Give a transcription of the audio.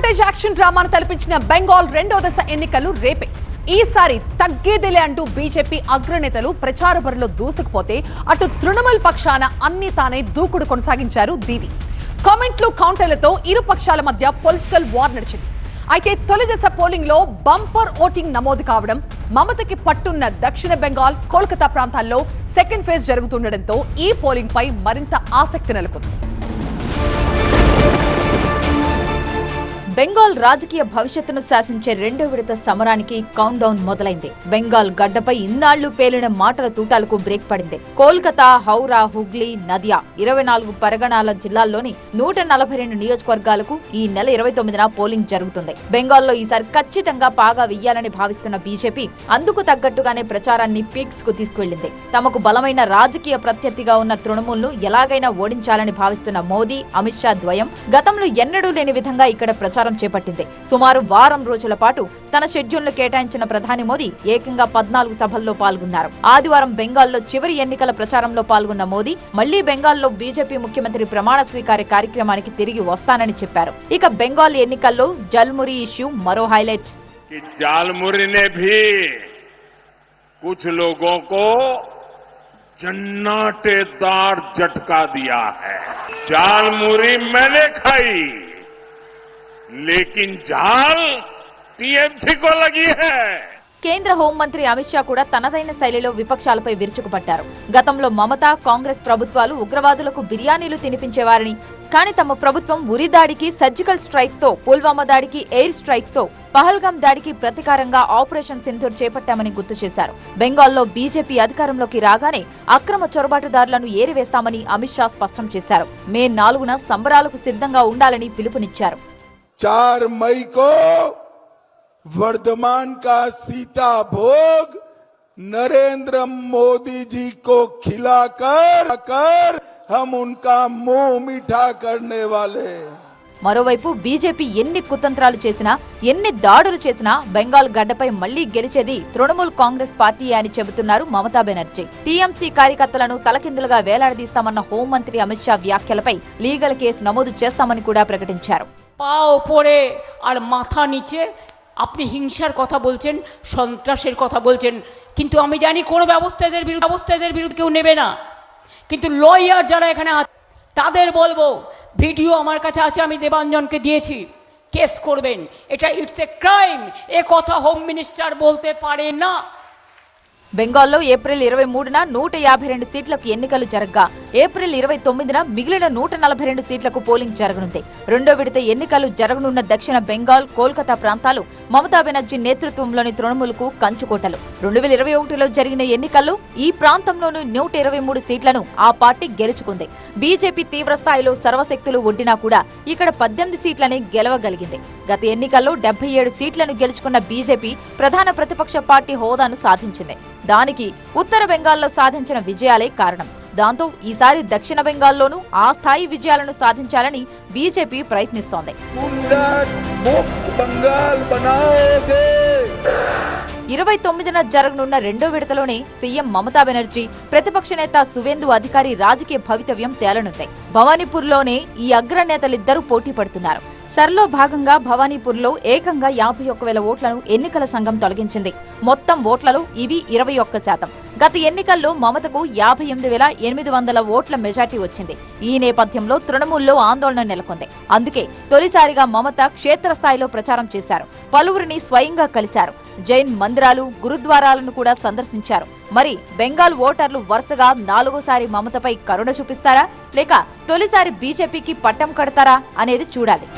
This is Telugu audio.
ఫుటేజ్ యాక్షన్ డ్రామాను తలపించిన బెంగాల్ రెండో దశ ఎన్నికలు రేపే. ఈసారి తగ్గేదేలే అంటూ బీజేపీ అగ్రనేతలు ప్రచార బరిలో దూసుకుపోతే అటు తృణమూల్ పక్షాన అన్ని తానే దూకుడు కొనసాగించారు దీది. కామెంట్లు కౌంటర్లతో ఇరు పక్షాల మధ్య పొలిటికల్ వార్ నడిచింది. అయితే తొలి దశ పోలింగ్ లో బంపర్ ఓటింగ్ నమోదు కావడం, మమతకి పట్టున్న దక్షిణ బెంగాల్, కోల్కతా ప్రాంతాల్లో సెకండ్ ఫేజ్ జరుగుతుండటంతో ఈ పోలింగ్ పై మరింత ఆసక్తి నెలకొంది. బెంగాల్ రాజకీయ భవిష్యత్తును శాసించే రెండో విడత సమరానికి కౌంట్ డౌన్ మొదలైంది. బెంగాల్ గడ్డపై ఇన్నాళ్లు పేలిన మాటల తూటాలకు బ్రేక్ పడింది. కోల్కతా, హౌరా, హుగ్లీ, నదియా 24 పరగణాల జిల్లాల్లోని 142 నియోజకవర్గాలకు ఈ నెల 29న పోలింగ్ జరుగుతుంది. బెంగాల్లో ఈసారి ఖచ్చితంగా పాగా వెయ్యాలని భావిస్తున్న బీజేపీ అందుకు తగ్గట్టుగానే ప్రచారాన్ని పీక్స్ కు తీసుకువెళ్లింది. తమకు బలమైన రాజకీయ ప్రత్యర్థిగా ఉన్న తృణమూల్ను ఎలాగైనా ఓడించాలని భావిస్తున్న మోదీ, అమిత్ షా ద్వయం గతంలో ఎన్నడూ లేని విధంగా ఇక్కడ ప్రచారం చేపట్టింది. సుమారు వారం రోజుల పాటు తన షెడ్యూల్ను కేటాయించిన ప్రధాని మోదీ ఏకంగా 14 సభల్లో పాల్గొన్నారు. ఆదివారం బెంగాల్లో చివరి ఎన్నికల ప్రచారంలో పాల్గొన్న మోదీ మళ్లీ బెంగాల్లో బీజేపీ ముఖ్యమంత్రి ప్రమాణ స్వీకార కార్యక్రమానికి తిరిగి వస్తానని చెప్పారు. ఇక బెంగాల్ ఎన్నికల్లో జల్మురి ఇష్యూ మరో హైలైట్. జాల్మురినే భీ కుచ్ లోగోं को जन्नाटेदार झटका दिया है. जालमुरी मैंने खाई, लेकिन जाल टीएमसी को लगी है. కేంద్ర హోంమంత్రి అమిత్ షా కూడా తనదైన శైలిలో విపక్షాలపై విరుచుకుపడ్డారు. గతంలో మమతా, కాంగ్రెస్ ప్రభుత్వాలు ఉగ్రవాదులకు బిర్యానీలు తినిపించేవారని, కానీ తమ ప్రభుత్వం ఉరి దాడికి సర్జికల్ స్ట్రైక్స్ తో, పుల్వామా దాడికి ఎయిర్ స్ట్రైక్స్ తో, పహల్గాం దాడికి ప్రతీకారంగా ఆపరేషన్ సింధూర్ చేపట్టామని గుర్తు చేశారు. బెంగాల్లో బీజేపీ అధికారంలోకి రాగానే అక్రమ చొరబాటుదారులను ఏరివేస్తామని అమిత్ షా స్పష్టం చేశారు. మే 4న సంబరాలకు సిద్ధంగా ఉండాలని పిలుపునిచ్చారు. 4 मई को वर्धमान का सीता भोग नरेंद्र मोदी जी को खिलाकर हम उनका मुंह मीठा करने वाले. మరోవైపు బీజేపీ ఎన్ని కుతంత్రాలు చేసినా, ఎన్ని దాడులు చేసినా బెంగాల్ గడ్డపై మళ్లీ గెలిచేది తృణమూల్ కాంగ్రెస్ పార్టీ అని చెబుతున్నారు మమతా బెనర్జీ. టీఎంసీ కార్యకర్తలను తలకిందులుగా వేలాడదీస్తామన్న హోంమంత్రి అమిత్ షా వ్యాఖ్యలపై లీగల్ కేసు నమోదు చేస్తామని కూడా ప్రకటించారు. পা ওপরে আর মাথা নিচে আপনি হিংসার কথা বলছেন, সন্ত্রাসের কথা বলছেন, কিন্তু আমি জানি কোনো ব্যবস্থাদের বিরুদ্ধে কেউ নেবে না। কিন্তু লয়ার যারা এখানে তাদের বলবো, ভিডিও আমার কাছে আছে, আমি দেবাঞ্জনকে দিয়েছি, কেস করবেন, এটা ইটস এ ক্রাইম। এ কথা হোম মিনিস্টার বলতে পারে না। బెంగాల్లో ఏప్రిల్ 23న 152 సీట్లకు ఎన్నికలు జరగ్గా ఏప్రిల్ 29న మిగిలిన 142 సీట్లకు పోలింగ్ జరగనుంది. రెండో విడత ఎన్నికలు జరగనున్న దక్షిణ బెంగాల్, కోల్కతా ప్రాంతాలు మమతా బెనర్జీ నేతృత్వంలోని తృణమూల్కు కంచుకోటలు. 2021లో జరిగిన ఎన్నికల్లో ఈ ప్రాంతంలోని 123 సీట్లను ఆ పార్టీ గెలుచుకుంది. బీజేపీ తీవ్రస్థాయిలో సర్వశక్తులు ఒడ్డినా కూడా ఇక్కడ 18 సీట్లని గెలవగలిగింది. గత ఎన్నికల్లో 77 సీట్లను గెలుచుకున్న బీజేపీ ప్రధాన ప్రతిపక్ష పార్టీ హోదాను సాధించింది. దానికి ఉత్తర బెంగాల్లో సాధించిన విజయాలే కారణం. దాంతో ఈసారి దక్షిణ బెంగాల్లోనూ ఆ స్థాయి విజయాలను సాధించాలని బీజేపీ ప్రయత్నిస్తోంది. 29న జరగనున్న రెండో విడతలోనే సీఎం మమతా బెనర్జీ, ప్రతిపక్ష నేత సువేందు అధికారి రాజకీయ భవితవ్యం తేలనుంది. భవానీపూర్లోనే ఈ అగ్రనేతలిద్దరూ పోటీ పడుతున్నారు. సర్లో భాగంగా భవానీపూర్లో ఏకంగా 51,000 ఓట్లను ఎన్నికల సంఘం తొలగించింది. మొత్తం ఓట్లలో ఇవి 21%. గత ఎన్నికల్లో మమతకు 58,800 ఓట్ల మెజార్టీ వచ్చింది. ఈ నేపథ్యంలో తృణమూల్లో ఆందోళన నెలకొంది. అందుకే తొలిసారిగా మమత క్షేత్రస్థాయిలో ప్రచారం చేశారు. పలువురిని స్వయంగా కలిశారు. జైన్ మందిరాలు, గురుద్వారాలను కూడా సందర్శించారు. మరి బెంగాల్ ఓటర్లు వరుసగా 4వ సారి మమతపై కరుణ చూపిస్తారా, లేక తొలిసారి బీజేపీకి పట్టం కడతారా అనేది చూడాలి.